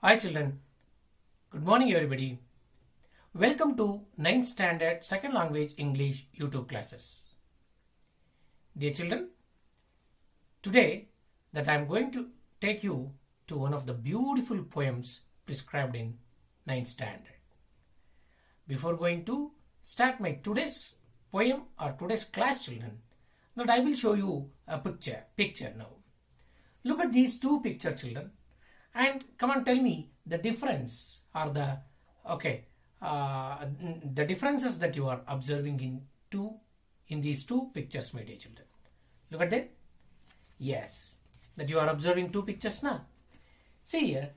Hi children, good morning everybody. Welcome to 9th standard second language English YouTube classes. Dear children, today that I am going to take you to one of the beautiful poems prescribed in 9th standard. Before going to start my today's poem or today's class children, that I will show you a picture now. Look at these two pictures children. And come on, tell me the difference or the differences that you are observing in these two pictures, my dear children. Look at that. Yes, that you are observing two pictures now. See here.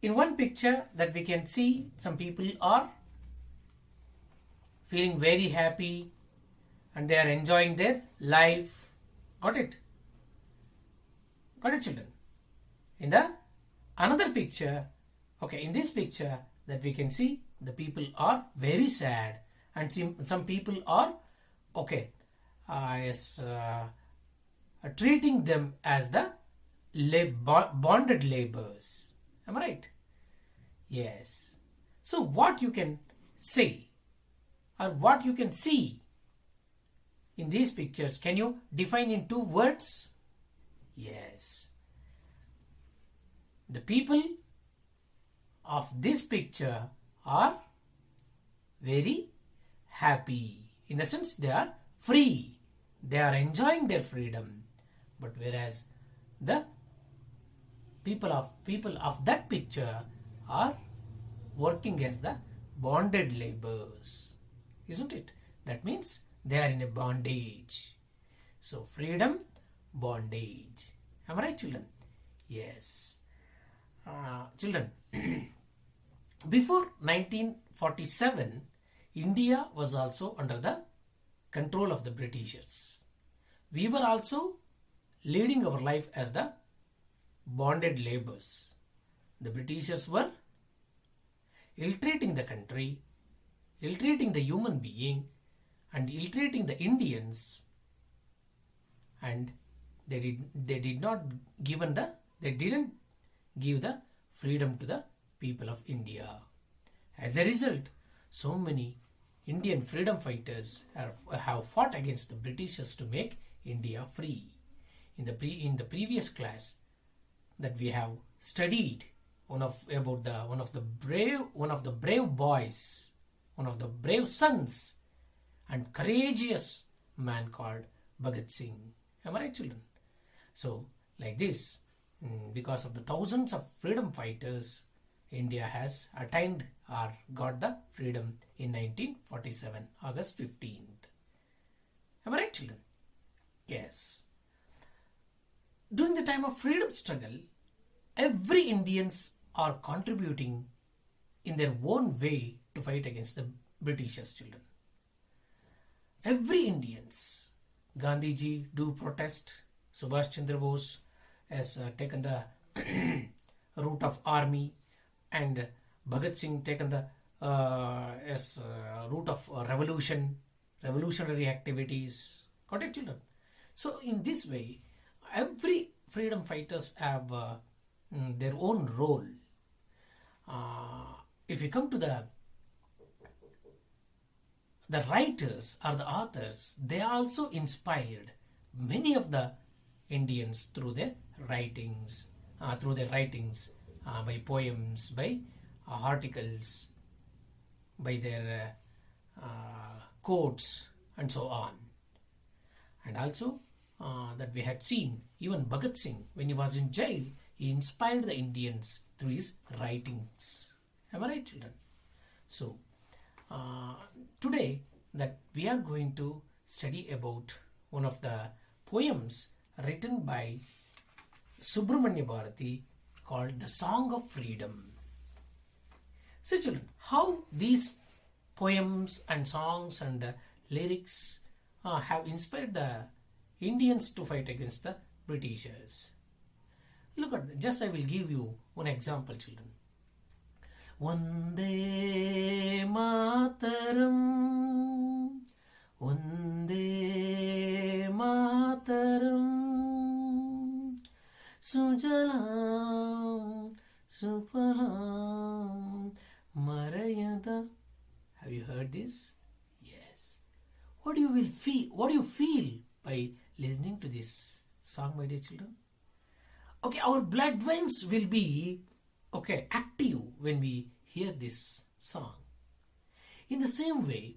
In one picture that we can see some people are feeling very happy and they are enjoying their life. Got it? Got it, children? In the another picture, in this picture that we can see the people are very sad and some people are treating them as the bonded laborers. Am I right? Yes. So what you can say or what you can see in these pictures, can you define in two words? Yes. The people of this picture are very happy. In the sense they are free. They are enjoying their freedom. But whereas the people of that picture are working as the bonded laborers. Isn't it? That means they are in a bondage. So freedom, bondage. Am I right, children? Yes. Children, before 1947, India was also under the control of the Britishers. We were also leading our life as the bonded laborers. The Britishers were ill-treating the country, ill-treating the human being, and ill-treating the Indians. And they didn't give the freedom to the people of India. As a result, so many Indian freedom fighters have fought against the Britishers to make India free. In the previous class that we have studied one of the brave boys, one of the brave sons and courageous man called Bhagat Singh. Am I right, children? So like this, because of the thousands of freedom fighters, India has attained or got the freedom in 1947, August 15th. Am I right, children? Yes. During the time of freedom struggle, every Indians are contributing in their own way to fight against the Britishers, children. Every Indians, Gandhiji do protest, Subhash Chandra Bose has taken the route of army, and Bhagat Singh taken the route of revolutionary activities. Got it, children? So in this way, every freedom fighters have their own role. If you come to the writers or the authors, they also inspired many of the Indians through their writings, by poems, by articles, by their quotes, and so on. And also that we had seen, even Bhagat Singh, when he was in jail, he inspired the Indians through his writings. Am I right, children? So today that we are going to study about one of the poems written by Subramanya Bharati called The Song of Freedom. So children, how these poems and songs and lyrics have inspired the Indians to fight against the Britishers. Look at, just I will give you one example, children. Vande Mataram, Vande Mataram, Sujalam Supalam Marayada. Have you heard this? Yes. What do you will feel? What do you feel by listening to this song, my dear children? Okay, our blood veins will be active when we hear this song. In the same way,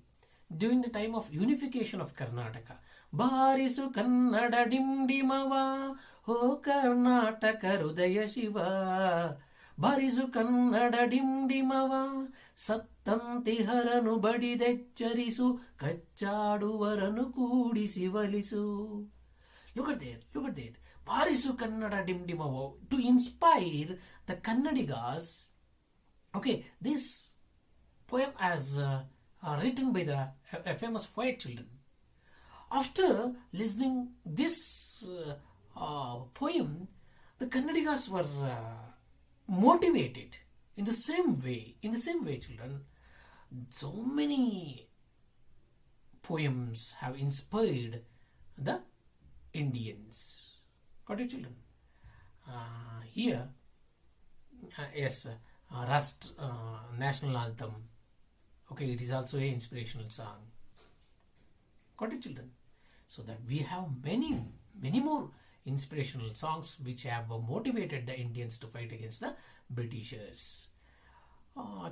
during the time of unification of Karnataka, Barisu Kannada Dimdimava, O Karnataka Rudaya Shiva, Barisu Kannada Dimdimava, Sattanti Haranu Badidecharisu, Kachaduvaranu Kudisi Valisu. Look at that. Barisu Kannada Dimdimava, to inspire the Kannadigas. Okay, this poem as written by the famous poet children. After listening this poem, the Kannadigas were motivated in the same way, children. So many poems have inspired the Indians. Got it, children? Here, yes, Rust national anthem. Okay, it is also an inspirational song. Got it, children? So that we have many more inspirational songs which have motivated the Indians to fight against the Britishers.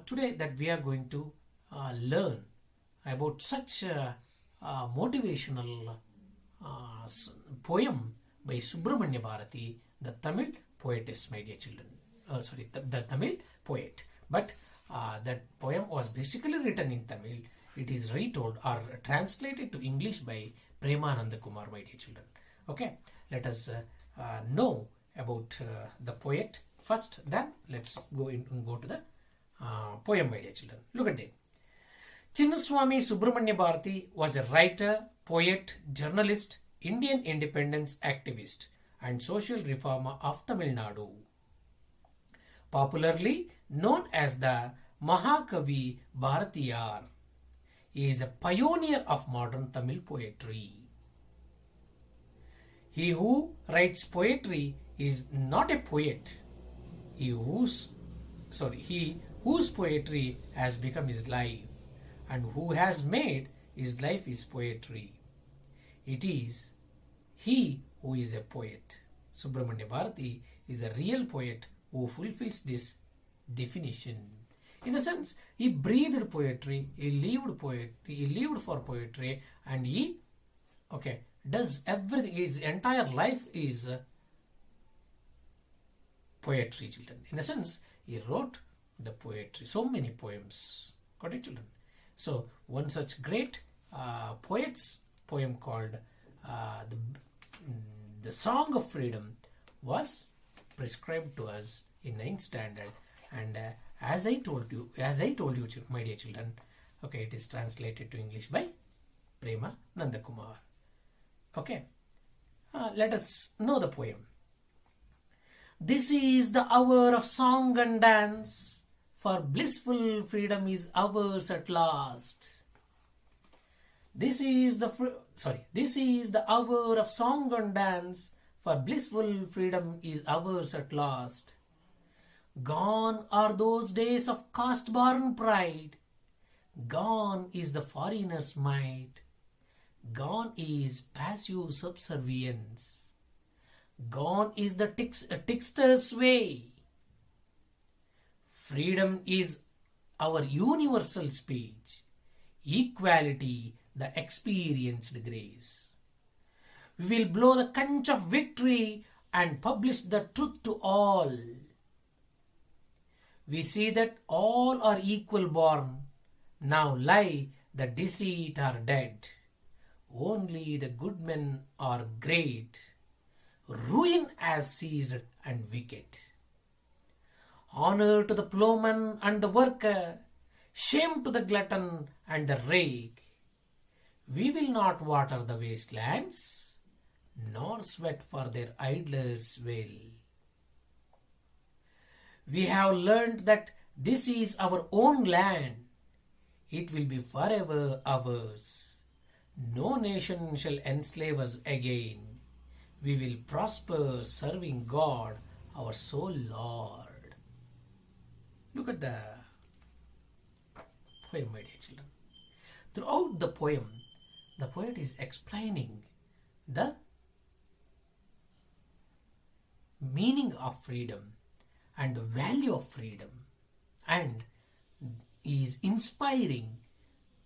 Today that we are going to learn about such motivational poem by Subramanya Bharati, the Tamil poetess, my dear children. The Tamil poet. But that poem was basically written in Tamil. It is retold or translated to English by Premananda Kumar, my dear children. Okay, let us know about the poet first. Then let's go to the poem, my dear children. Look at that. Chinnaswamy Subramanya Bharati was a writer, poet, journalist, Indian independence activist, and social reformer of Tamil Nadu. Popularly known as the Mahakavi Bharatiyar, he is a pioneer of modern Tamil poetry. He who writes poetry is not a poet. He whose poetry has become his life, and who has made his life his poetry. It is he who is a poet. Subramanya Bharati is a real poet who fulfills this definition. In a sense, he breathed poetry, he lived for poetry, and he does everything. His entire life is poetry, children. In a sense, he wrote the poetry, so many poems. Got it, children? So, one such great poet's poem called the Song of Freedom was prescribed to us in 9th standard, and as I told you, my dear children, okay, it is translated to English by Prema Nandakumar. Okay, let us know the poem. This is the hour of song and dance, for blissful freedom is ours at last. This is the hour of song and dance, for blissful freedom is ours at last. Gone are those days of caste-born pride. Gone is the foreigner's might. Gone is passive subservience. Gone is the trickster's way. Freedom is our universal speech. Equality, the experienced grace. We will blow the conch of victory and publish the truth to all. We see that all are equal born. Now lie the deceit are dead. Only the good men are great. Ruin has ceased and wicked. Honor to the plowman and the worker. Shame to the glutton and the rake. We will not water the wastelands, nor sweat for their idlers' will. We have learnt that this is our own land. It will be forever ours. No nation shall enslave us again. We will prosper serving God, our sole Lord. Look at the poem, my dear children. Throughout the poem, the poet is explaining the meaning of freedom and the value of freedom, and is inspiring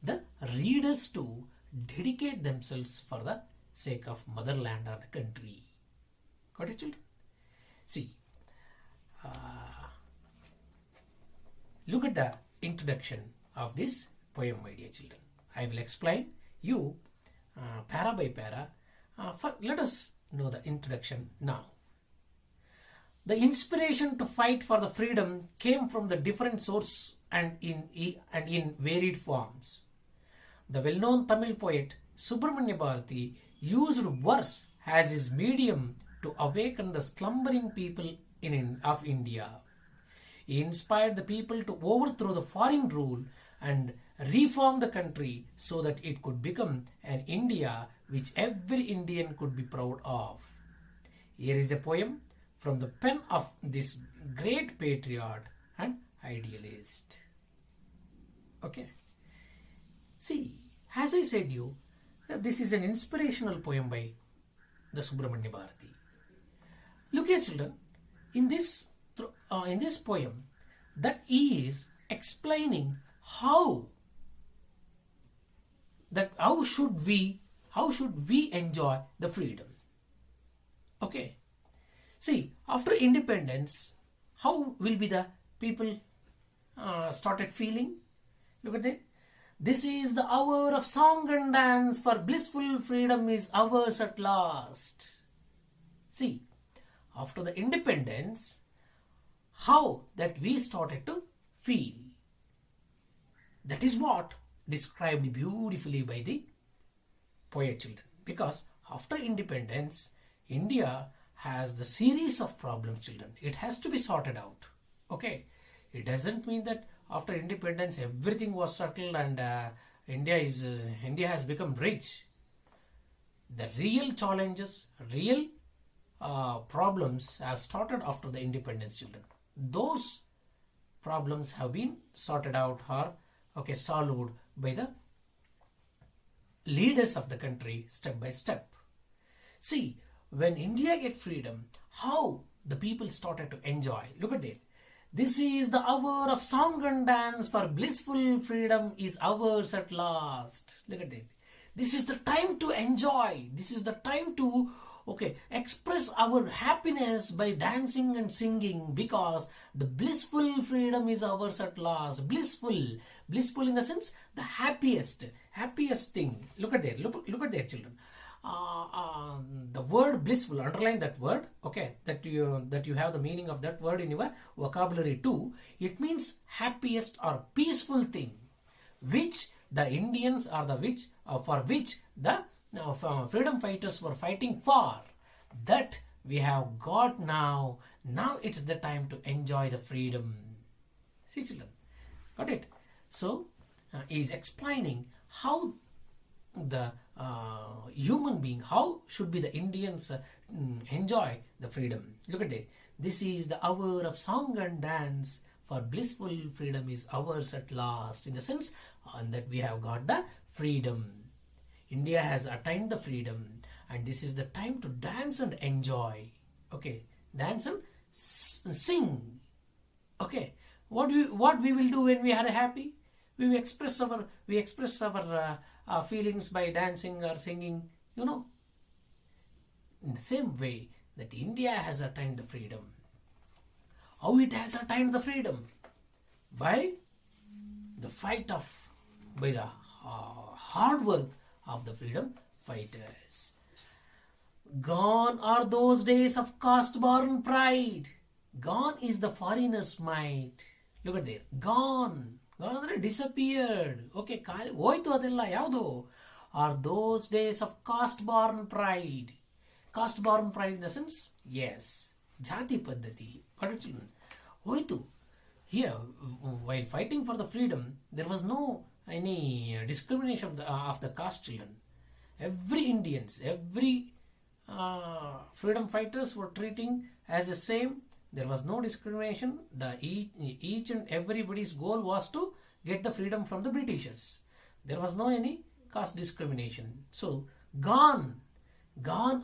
the readers to dedicate themselves for the sake of motherland or the country. Got it, children? See, look at the introduction of this poem, my dear children. I will explain you para by para. Let us know the introduction now. The inspiration to fight for the freedom came from the different sources and in varied forms. The well-known Tamil poet Subramanya Bharati used verse as his medium to awaken the slumbering people of India. He inspired the people to overthrow the foreign rule and reform the country so that it could become an India which every Indian could be proud of. Here is a poem from the pen of this great patriot and idealist. Okay. See, as I said you, this is an inspirational poem by the Subramanya Bharati. Look here, children. In this poem, that he is explaining how should we enjoy the freedom. Okay. See, after independence, how will be the people started feeling? Look at that. This is the hour of song and dance, for blissful freedom is ours at last. See, after the independence, how that we started to feel. That is what described beautifully by the poet, children. Because after independence, India has the series of problems, children. It has to be sorted out. Okay. It doesn't mean that after independence everything was settled and India has become rich. The real challenges, real problems have started after the independence, children. Those problems have been sorted out or solved by the leaders of the country step by step. See, when India get freedom, how the people started to enjoy. Look at it. This is the hour of song and dance, for blissful freedom is ours at last. Look at it. This is the time to enjoy. This is the time to express our happiness by dancing and singing, because the blissful freedom is ours at last. Blissful in the sense the happiest thing. Look at there. Look at there, children. The word blissful, underline that word, that you have the meaning of that word in your vocabulary too. It means happiest or peaceful thing, which the Indians are for which the freedom fighters were fighting for. That we have got now. Now it's the time to enjoy the freedom. See, children, got it? So he is explaining how the human being, how should be the Indians enjoy the freedom. Look at it. This is the hour of song and dance, for blissful freedom is ours at last. In the sense that we have got the freedom. India has attained the freedom, and this is the time to dance and enjoy. Okay, dance and sing. Okay, what we will do when we are happy? We express our feelings by dancing or singing. In the same way that India has attained the freedom. How it has attained the freedom? By the hard work of the freedom fighters. Gone are those days of caste-born pride. Gone is the foreigner's might. Look at there. Gone ಅಂದರೆ disappeared. ಹೋಯ್ತು ಅದೆಲ್ಲ. ಯಾವುದು? Are those days of caste-born pride. Caste-born pride in the sense, yes, ಜಾತಿ ಪದ್ಧತಿ. ಹೋಯ್ತು. Here, while fighting for the freedom, there was no any discrimination of the caste, children. Every Indians, every freedom fighters were treating as the same There was no discrimination. Each and everybody's goal was to get the freedom from the Britishers. There was no any caste discrimination. So gone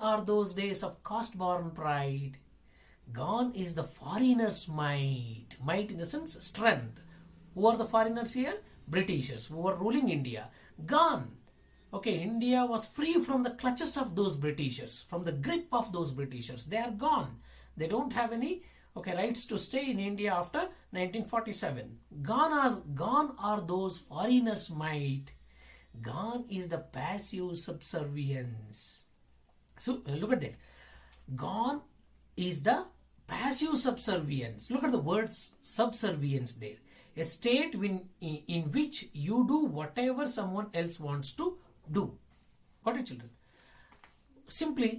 are those days of caste-born pride. Gone is the foreigner's might. Might in the sense strength. Who are the foreigners here? Britishers who were ruling India. Gone. Okay, India was free from the clutches of those Britishers, from the grip of those Britishers. They are gone. They don't have any rights to stay in India after 1947. Gone are those foreigners' might. Gone is the passive subservience. So look at that. Gone is the passive subservience. Look at the words subservience there. A state in which you do whatever someone else wants to do. Got it, children? Simply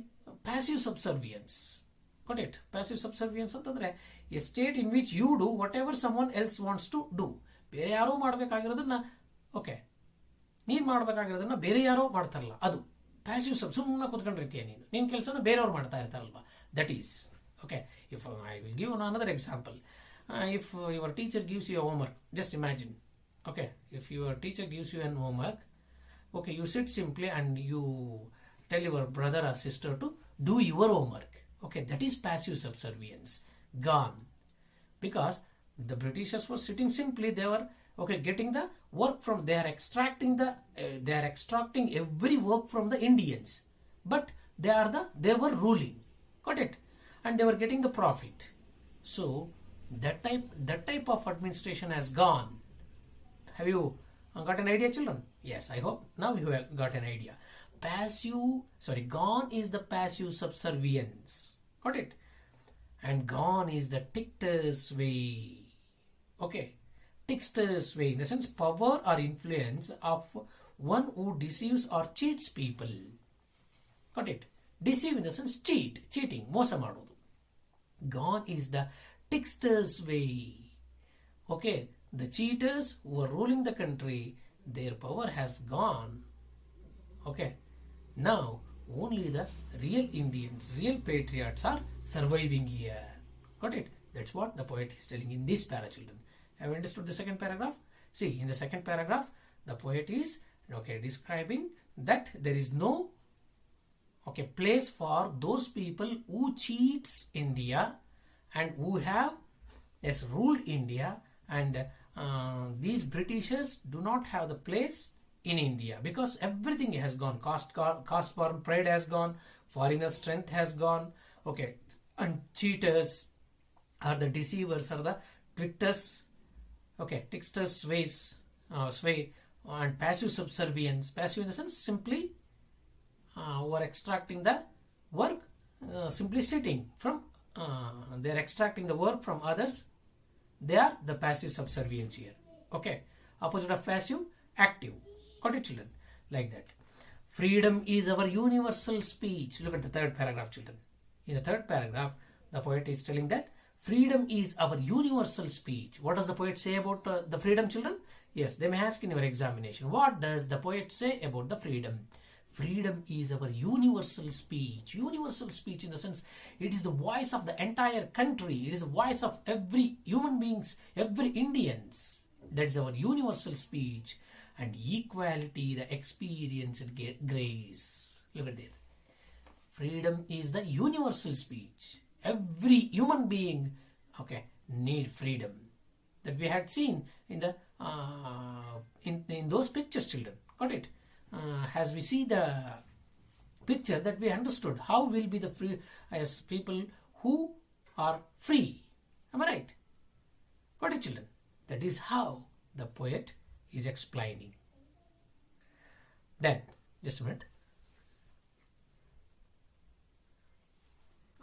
passive subservience. Got it? Passive subservience ಅಂತಂದ್ರೆ a state in which you do whatever someone else wants to do. ಬೇರೆ ಯಾರೋ ಮಾಡಬೇಕಾಗಿರೋದನ್ನ ನೀನು ಮಾಡಬೇಕಾಗಿರೋದನ್ನ ಬೇರೆ ಯಾರೋ ಮಾಡ್ತಾರಲ್ಲ ಅದು passive ಸುಮ್ಮನೆ ಕೂತ್ಕೊಂಡಿರ್ತೀಯ ನೀನು ಕೆಲಸನ ಬೇರೆಯವ್ರು ಮಾಡ್ತಾ ಇರ್ತಾರಲ್ವಾ. That is okay. If I will give another example. If your teacher gives you a homework, just imagine. Okay, if your teacher gives you an homework, okay, you sit simply and you tell your brother or sister to do your homework. Okay, that is passive subservience. Gone. Because the Britishers were sitting simply, they were getting the work from, they are extracting every work from the Indians, but they were ruling. Got it? And they were getting the profit. So that type of administration has gone. Have you got an idea, children? Yes, I hope now you have got an idea. Gone is the passive subservience. Got it? And gone is the tictor's way. Okay, tictor's way in the sense power or influence of one who deceives or cheats people. Got it? Deceive in the sense cheating, mosa madodu. Gone is the tictor's way. Okay, the cheaters who are ruling the country, their power has gone. Okay, now only the real Indians, real patriots are surviving here. Got it? That's what the poet is telling in this para, children. Have you understood the second paragraph? See, in the second paragraph, the poet is describing that there is no place for those people who cheats India and who have ruled India, and these Britishers do not have the place in India because everything has gone. Caste-born pride has gone, foreigner strength has gone. Okay, and cheaters are the deceivers, are the tricksters. Okay, tricksters sway and passive subservience. Passive in the sense simply who are extracting the work, simply sitting from. They are extracting the work from others. They are the passive subservience here. Okay, opposite of passive, active. Got it, children? Like that. Freedom is our universal speech. Look at the third paragraph, children. In the third paragraph, the poet is telling that freedom is our universal speech. What does the poet say about the freedom, children? Yes, they may ask in your examination. What does the poet say about the freedom? Freedom is our universal speech. Universal speech in the sense it is the voice of the entire country. It is the voice of every human beings, every Indians. That is our universal speech. And equality, the experienced grace. Look at that. Freedom is the universal speech. Every human being, need freedom. That we had seen in the in those pictures, children. Got it? As we see the picture, that we understood how will be the free as people who are free. Am I right? Got it, children? That is how the poet is explaining. Then, just a minute.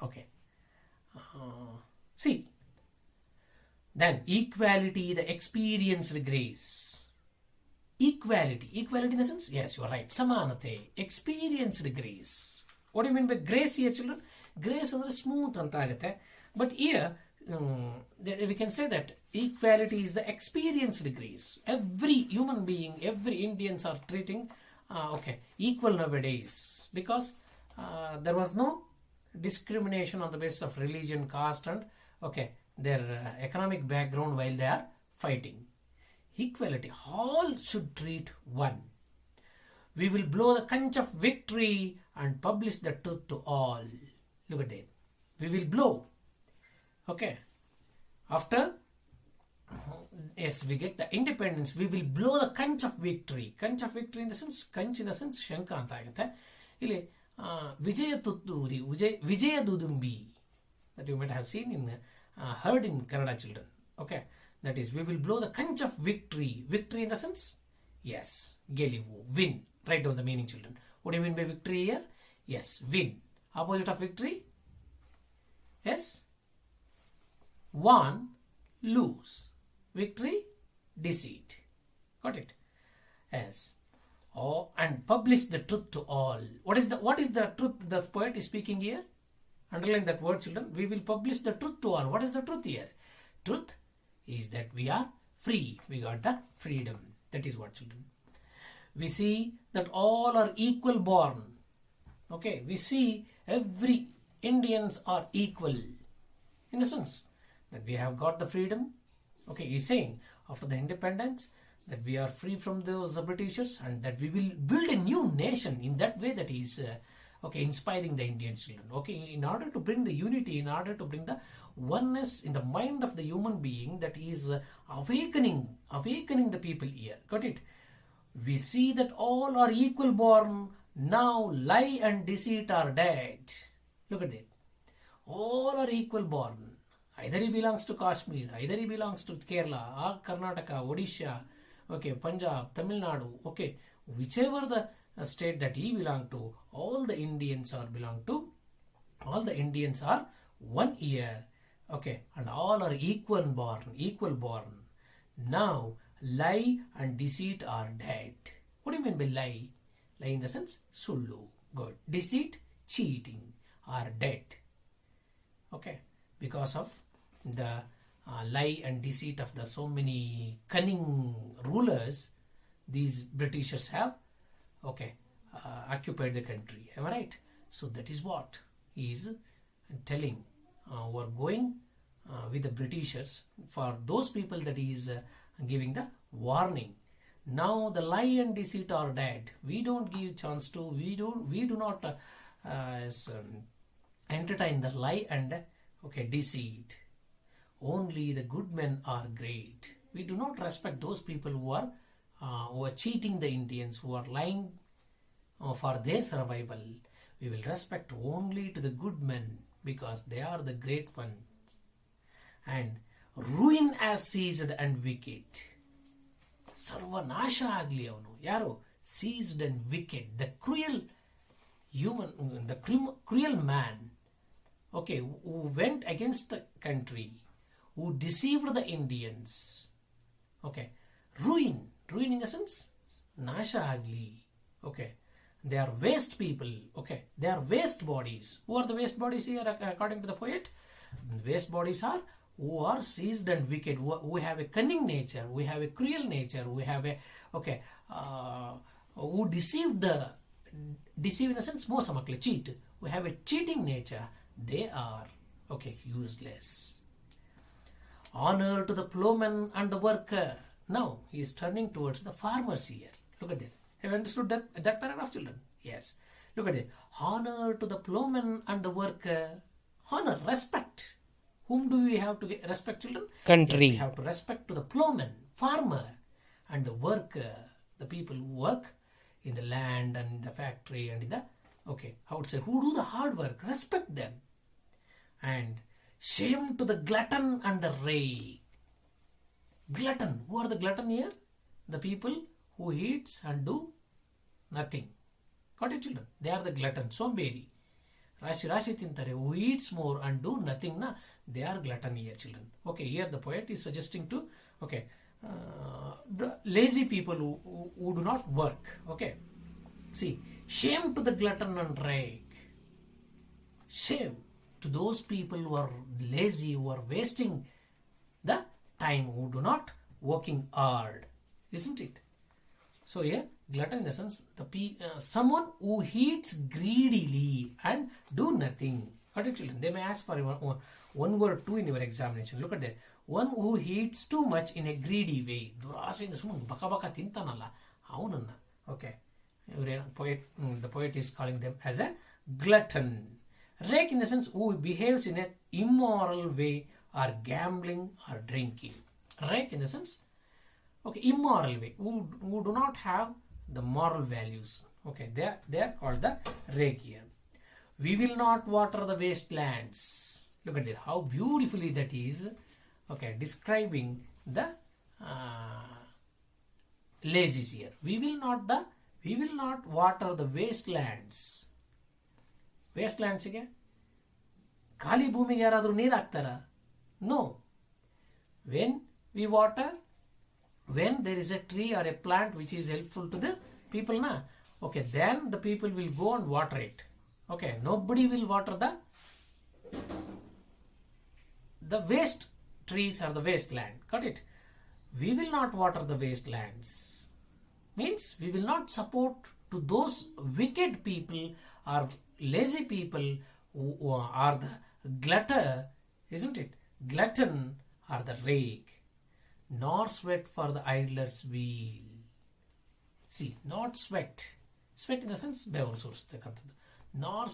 Okay. See. Then, equality, the experienced grace. Equality in the sense, yes, you are right. Samanate, experienced grace. What do you mean by grace here, children? Grace is smooth antagate. But here, we can say that equality is the experienced grace. Every human being, every Indians are treating equal nowadays, because there was no discrimination on the basis of religion, caste, and their economic background while they are fighting. Equality, all should treat one. We will blow the conch of victory and publish the truth to all. Look at that. We will blow. After we get the independence, we will blow the conch of victory. Conch of victory in the sense, shanka anta agutte. Ili Vijaya Tutturi, Vijaya Dudumbi, that you might have seen in heard in Kannada children. That is, we will blow the conch of victory. Victory in the sense, yes, gelivu, win. Write down the meaning, children. What do you mean by victory here? Yes, win. Opposite of victory? Yes, won, lose. Victory, deceit. Got it? Yes. And publish the truth to all. What is the truth the poet is speaking here? Underline that word, children. We will publish the truth to all. What is the truth here? Truth is that we are free. We got the freedom. That is what, children. We see that all are equal born. We see every Indians are equal. In the sense that we have got the freedom. He's saying after the independence that we are free from those Britishers and that we will build a new nation. In that way that is inspiring the Indian children. In order to bring the unity, in order to bring the oneness in the mind of the human being, that is awakening the people here. Got it? We see that all are equal born. Now lie and deceit are dead. Look at that. All are equal born. Either he belongs to Kashmir, either he belongs to Kerala, or Karnataka, Odisha, Punjab, Tamil Nadu, whichever the state that he belongs to, all the Indians are one year, and all are equal born. Now, lie and deceit are dead. What do you mean by lie? Lie in the sense, sullu, good. Deceit, cheating, are dead. Because of the lie and deceit of the so many cunning rulers, these Britishers have occupied the country. Am I right? So that is what he is telling. We are going with the Britishers. For those people that he is giving the warning. Now the lie and deceit are dead. We don't give chance to. We do not entertain the lie and deceit. Only the good men are great. We do not respect those people who are cheating the Indians, who are lying for their survival. We will respect only to the good men because they are the great ones. And ruin as seized and wicked. Sarvanasha agli avanu. Yaro? Seized and wicked. The cruel human, the cruel man, who went against the country, who deceived the Indians. Ruin in the sense, Nasha agli. They are waste people. They are waste bodies. Who are the waste bodies here according to the poet? Waste bodies are who are seized and wicked, who have a cunning nature, who have a cruel nature, who have a who deceive in the sense mosamakle, cheat, who have a cheating nature. They are useless. Honor to the plowman and the worker. Now he is turning towards the farmers here. Look at that. Have you understood that paragraph, children? Yes. Look at it. Honor to the plowman and the worker. Honor, respect. Whom do we have to respect, children? Country. Yes, we have to respect to the plowman, farmer, and the worker, the people who work in the land and in the factory and in the, who do the hard work. Respect them. And shame to the glutton and the rake. Glutton. Who are the glutton here? The people who eats and do nothing. Got it, children? They are the glutton. Somberi. Rashi tintare. Who eats more and do nothing, na? They are glutton here, children. Here the poet is suggesting to, the lazy people who do not work. See, shame to the glutton and rake. Shame to those people who are lazy, who are wasting the time, who do not working hard. Isn't it? So here, glutton in the sense, someone who eats greedily and do nothing. Got it, children? They may ask for one word or two in your examination. Look at that. One who eats too much in a greedy way. ದುರಾಸೆಯಿಂದ ಸುಮ್ಮನೆ ಬಕ ಬಕ ತಿಂತಾನಲ್ಲ ಅವನನ್ನ. Okay. The poet is calling them as a glutton. Rake in the sense who behaves in an immoral way or gambling or drinking. Rake in the sense, okay, immoral way, who do not have the moral values. Okay, they are called the rake here. We will not water the wastelands. Look at it, how beautifully that is, okay, describing the lazies here. We will not water the wastelands. Wastelands ಗೆ ಖಾಲಿ ಭೂಮಿಗೆ ಯಾರಾದರೂ ನೀರು ಹಾಕ್ತಾರಾ? No. When we water, when there is a tree or a plant which is helpful to the people, okay, then the people will go and water it. Okay, nobody will water the waste trees or the wasteland. Got it? We will not water the wastelands. Means we will not support to those wicked people or lazy people who are the glutton, isn't it? Glutton or the rake. Nor sweat for the idler's wheel. See, not sweat. Sweat in the sense bevar soursthakkantaddu. Nor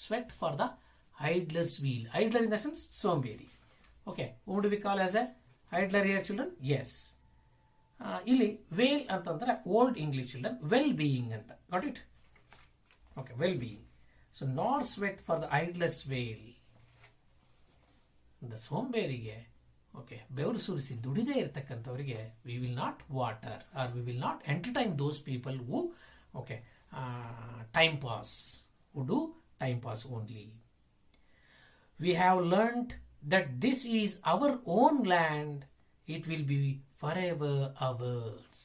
sweat for the idler's wheel. Idler in the sense somberi. Okay, whom do we call as a idler here, children? Yes. Illi whale antandre old English, children, well-being anta. Got it? Okay, well-being. So nor sweat for the idler's whale. The ಸೋಂಬೇರಿಗೆ, okay, ಬೆವರು ಸುರಿಸಿ ದುಡಿದೇ ಇರತಕ್ಕಂಥವರಿಗೆ we will not water or we will not entertain those people who, okay, time pass, who do time pass only. We have learnt that this is our own land, it will be forever ours.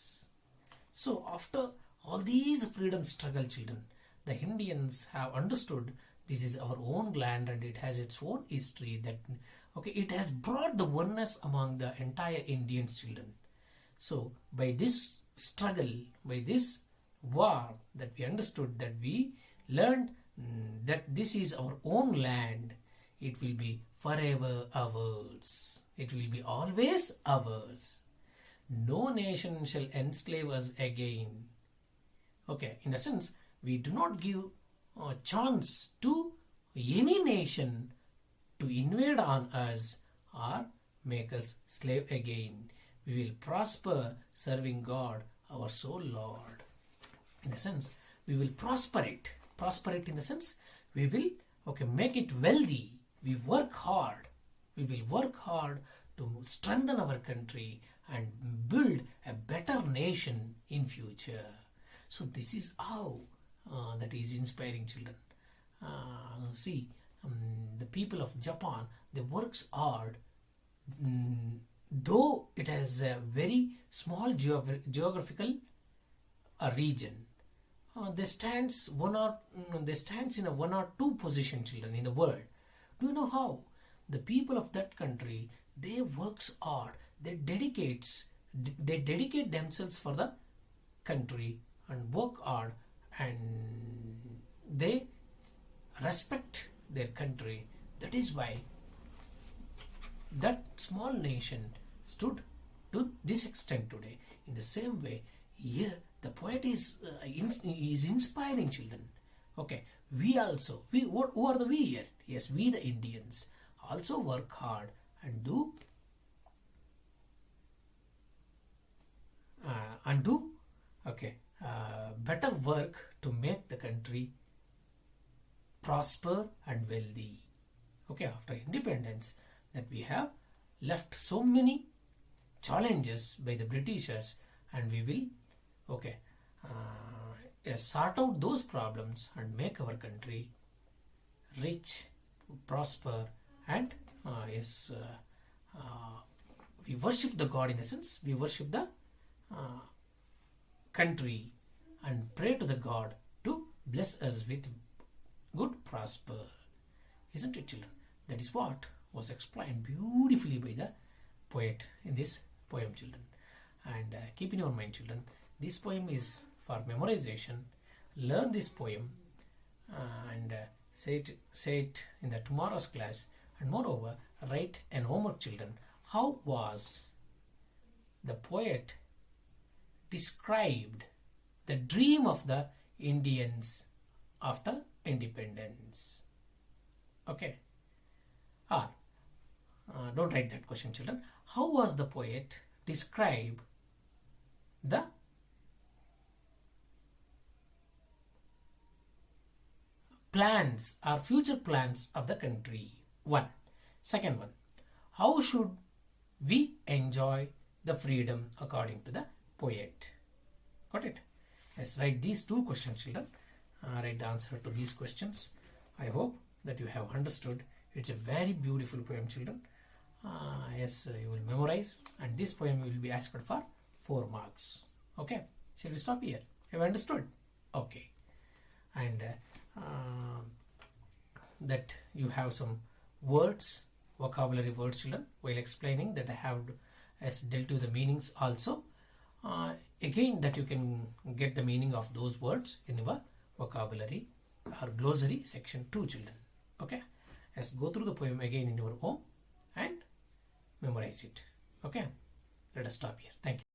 So after all these freedom struggle, children, the Indians have understood this is our own land and it has its own history, that, okay, it has brought the oneness among the entire Indian children. So by this struggle, by this war, that we understood, that we learned that this is our own land, it will be forever ours. It will be always ours. No nation shall enslave us again. Okay, in the sense, we do not give a chance to any nation to invade on us or make us slave again. We will prosper serving God, our sole Lord. In the sense, we will prosper it. Prosper it in the sense, we will, okay, make it wealthy. We work hard. We will work hard to strengthen our country and build a better nation in future. So this is how that is inspiring, children. See, the people of Japan, they works hard, though it has a very small geographical region. They stands in a 1 or 2 position, children, in the world. Do you know how the people of that country, they works hard, they dedicate themselves for the country and work hard, and they respect their country. That is why that small nation stood to this extent today. In the same way, here the poet is inspiring, children. Okay, we also, who are the we here? Yes, we the Indians also work hard and do okay, better work to make the country prosper and wealthy. Okay, after independence, that we have left so many challenges by the Britishers, and we will, okay, sort out those problems and make our country rich, prosper, and we worship the God. In the sense, we worship the country and pray to the God to bless us with good prosper. Isn't it, children? That is what was explained beautifully by the poet in this poem, children. And keep in your mind, children, this poem is for memorization. Learn this poem and say it in the tomorrow's class. And moreover, write an homework, children. How was the poet described the dream of the Indians after independence? Okay. Don't write that question, children. How was the poet describe the plans or future plans of the country? One. Second one, how should we enjoy the freedom according to the poet? Got it? Yes, write these two questions, children. Write the answer to these questions. I hope that you have understood. It's a very beautiful poem, children. Yes, you will memorize, and this poem will be asked for 4 marks. Okay, shall we stop here? Have you understood? Okay. And that you have some words, vocabulary words, children, while explaining that I have dealt with the meanings also. Again, that you can get the meaning of those words in your vocabulary or glossary section 2, children. Okay, let's go through the poem again in your home and memorize it. Okay, let us stop here. Thank you.